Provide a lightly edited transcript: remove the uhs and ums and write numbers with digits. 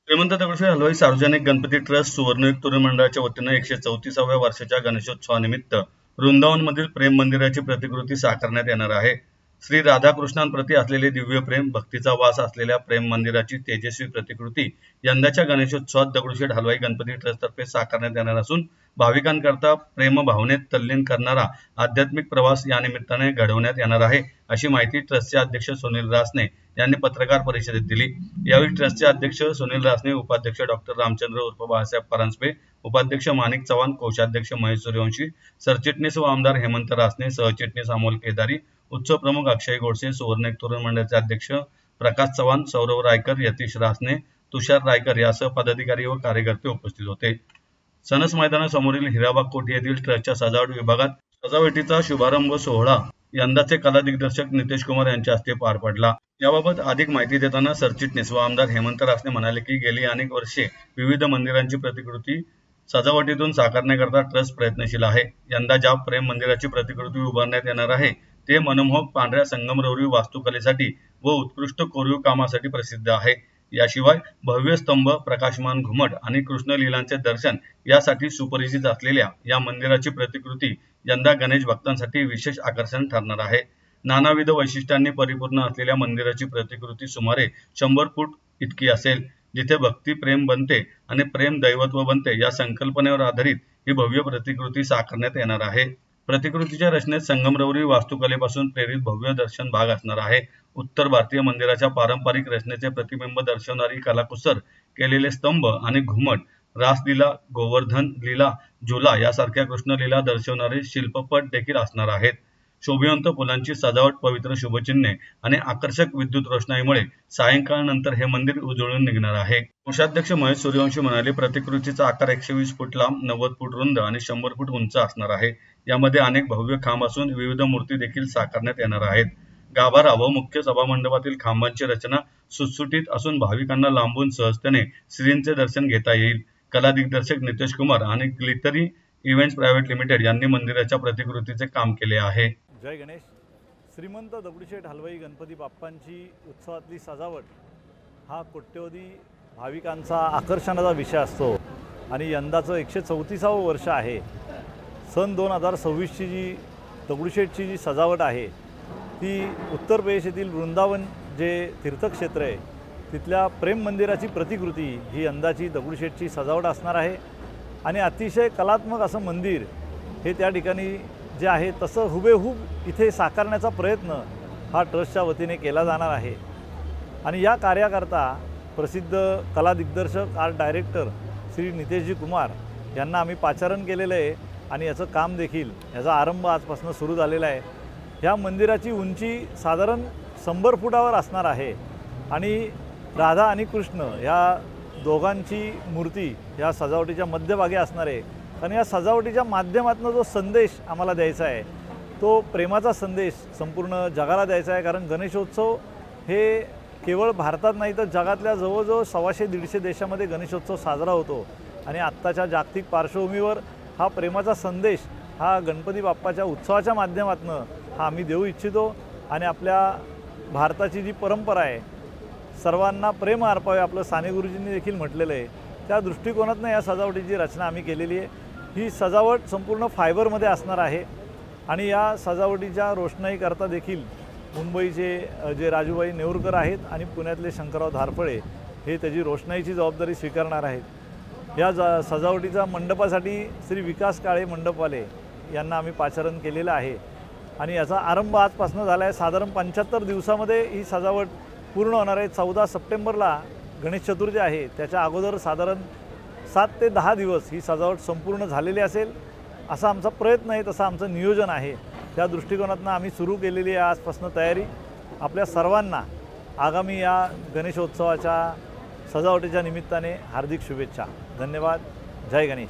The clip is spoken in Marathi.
श्रीमंत दगडूशेठ हलवाई सार्वजनिक गणपती ट्रस्ट सुवर्णयुग तरुण मंडळाच्या वतीनं 134व्या वर्षाच्या गणेशोत्सवानिमित्त वृंदावनमधील प्रेम मंदिराची प्रतिकृती साकारण्यात येणार आहे. श्री राधाकृष्णांप्रती असलेले दिव्य प्रेम, भक्तीचा वास असलेल्या प्रेम मंदिराची तेजस्वी प्रतिकृती यंदाच्या गणेशोत्सवात दगडूशेठ हलवाई गणपती ट्रस्टतर्फे साकारण्यात येणार असून भाविकांकरता प्रेमभावनेत तल्लीन करणारा आध्यात्मिक प्रवास या निमित्ताने घडवण्यात येणार आहे, अशी माहिती ट्रस्टचे अध्यक्ष सुनील रासने यांनी पत्रकार परिषदेत दिली. यावेळी ट्रस्टचे अध्यक्ष सुनील रासने, उपाध्यक्ष डॉक्टर रामचंद्र उर्फ बाळासाहेब परांजपे, उपाध्यक्ष माणिक चव्हाण, कोषाध्यक्ष महेश सूर्यवंशी, सरचिटणीस व आमदार हेमंत रासने, सहचिटणीस अमोल केदारी, उत्सव प्रमुख अक्षय गोडसे, सुवर्णयुग तरुण मंडळाचे अध्यक्ष प्रकाश चव्हाण, सौरभ रायकर, यतीश रासने, तुषार रायकर यासह पदाधिकारी व कार्यकर्ते उपस्थित होते. सणस मैदानासमोरील हिराबाग कोठी येथील ट्रस्टच्या सजावट विभागात सजावटीचा शुभारंभ सोहळा यंदाचे कला दिग्दर्शक नितेश कुमार यांच्या हस्ते पार पडला. याबाबत अधिक माहिती देताना सरचिटणीस व आमदार हेमंत रासने म्हणाले की गेली अनेक वर्षे विविध मंदिरांची प्रतिकृती सजावटीतून साकारण्याकरता ट्रस्ट प्रयत्नशील आहे. यंदा ज्या प्रेम मंदिराची प्रतिकृती उभारण्यात येणार आहे ते मनमोहक पांढऱ्या संगमरवरी वास्तुकलेसाठी व उत्कृष्ट कोरीव कामासाठी प्रसिद्ध आहे. याशिवाय भव्य स्तंभ, प्रकाशमान घुमट आणि कृष्णलीलांचे दर्शन यासाठी सुपरिचित असलेल्या या मंदिराची प्रतिकृती यंदा गणेश भक्तांसाठी विशेष आकर्षण ठरणार आहे. नानाविध वैशिष्ट्यांनी परिपूर्ण असलेल्या मंदिराची प्रतिकृती सुमारे 100 फूट इतकी असेल. जिथे भक्ती प्रेम बनते आणि प्रेम दैवत्व बनते या संकल्पनेवर आधारित ही भव्य प्रतिकृती साकारण्यात येणार आहे. प्रतिकृतीच्या रचनेत संगमरवरी वास्तुकलेपासून प्रेरित भव्य दर्शन भाग असणार आहे. उत्तर भारतीय मंदिराच्या पारंपरिक रचनेचे प्रतिबिंब दर्शवणारी कलाकुसर केलेले स्तंभ आणि घुमट, रासलीला, गोवर्धन लीला, झुला यासारख्या कृष्णलीला दर्शवणारे शिल्पपट देखील असणार आहेत. शोभिवंत फुलांची सजावट, पवित्र शुभचिन्हे आणि आकर्षक विद्युत रोषणाईमुळे सायंकाळनंतर हे मंदिर उजळून निघणार आहे. कोषाध्यक्ष महेश सूर्यवंशी म्हणाले, प्रतिकृतीचा आकार 120 फूट लांब, 90 फूट रुंद आणि 100 फूट उंच असणार आहे. यामध्ये अनेक भव्य खांब असून विविध मूर्ती देखील साकारण्यात येणार आहेत. गाभारा व मुख्य सभामंडपातील खांबांची रचना सुटसुटीत असून भाविकांना लांबून सहजतेने श्रींचे दर्शन घेता येईल. कला दिग्दर्शक नितेश कुमार आणि ग्लिटरी इव्हेंट्स प्रायव्हेट लिमिटेड यांनी मंदिराच्या प्रतिकृतीचे काम केले आहे. जय गणेश. श्रीमंत दगडूशेठ हलवाई गणपती बाप्पांची उत्सवातली सजावट हा कोट्यवधी भाविकांचा आकर्षणाचा विषय असतो आणि यंदाचं 134वं वर्ष आहे. सन 2026ची जी दगडूशेठची जी सजावट आहे ती उत्तर प्रदेश येथील वृंदावन जे तीर्थक्षेत्र आहे तिथल्या प्रेम मंदिराची प्रतिकृती ही यंदाची दगडूशेठची सजावट असणार आहे आणि अतिशय कलात्मक असं मंदिर हे त्या ठिकाणी जे आहे तसं हुबेहूब इथे साकारण्याचा प्रयत्न हा ट्रस्टच्या वतीने केला जाणार आहे. आणि या कार्याकरता प्रसिद्ध कला दिग्दर्शक, आर्ट डायरेक्टर श्री नितेशजी कुमार यांना आम्ही पाचारण केलेलं आहे आणि याचं काम देखील, याचा आरंभ आजपासून सुरू झालेला आहे. ह्या मंदिराची उंची साधारण 100 फुटावर असणार आहे आणि राधा आणि कृष्ण ह्या दोघांची मूर्ती ह्या सजावटीच्या मध्यभागी असणार आहे. आणि या सजावटीच्या माध्यमातून जो संदेश आम्हाला द्यायचा आहे तो प्रेमाचा संदेश संपूर्ण जगाला द्यायचा आहे. कारण गणेशोत्सव हे केवळ भारतात नाही तर जगातल्या जवळजवळ 125-150 देशामध्ये गणेशोत्सव साजरा होतो आणि आत्ताच्या जागतिक पार्श्वभूमीवर हा प्रेमाचा संदेश हा गणपती बाप्पाच्या उत्सवाच्या माध्यमातून हा आम्ही देऊ इच्छितो. आणि आपल्या भारताची जी परंपरा आहे सर्वांना प्रेम अर्पावे आपलं साने गुरुजींनी देखील म्हटलेलं आहे. त्या दृष्टिकोनातून या सजावटीची रचना आम्ही केलेली आहे. ही सजावट संपूर्ण फायबरमध्ये असणार आहे आणि या सजावटीच्या रोषणाईकरता देखील मुंबईचे जे राजूबाई नेवरकर आहेत आणि पुण्यातले शंकरराव धारफळे हे त्याची रोषणाईची जबाबदारी स्वीकारणार आहेत. या सजावटीचा मंडपासाठी श्री विकास काळे मंडपवाले यांना आम्ही पाचारण केलेलं आहे आणि याचा आरंभ आजपासून झाला आहे. साधारण 75 दिवसामध्ये ही सजावट पूर्ण होणार आहे. 14 सप्टेंबरला गणेश चतुर्थी आहे, त्याच्या अगोदर साधारण 7 ते 10 दिवस ही सजावट संपूर्ण झालेली असेल असा आमचा प्रयत्न आहे, तसं आमचं नियोजन आहे. त्या दृष्टिकोनातून आम्ही सुरू केलेली आहे आजपासून तयारी. आपल्या सर्वांना आगामी या गणेशोत्सवाच्या सजावटीच्या निमित्ताने हार्दिक शुभेच्छा. धन्यवाद. जय गणेश.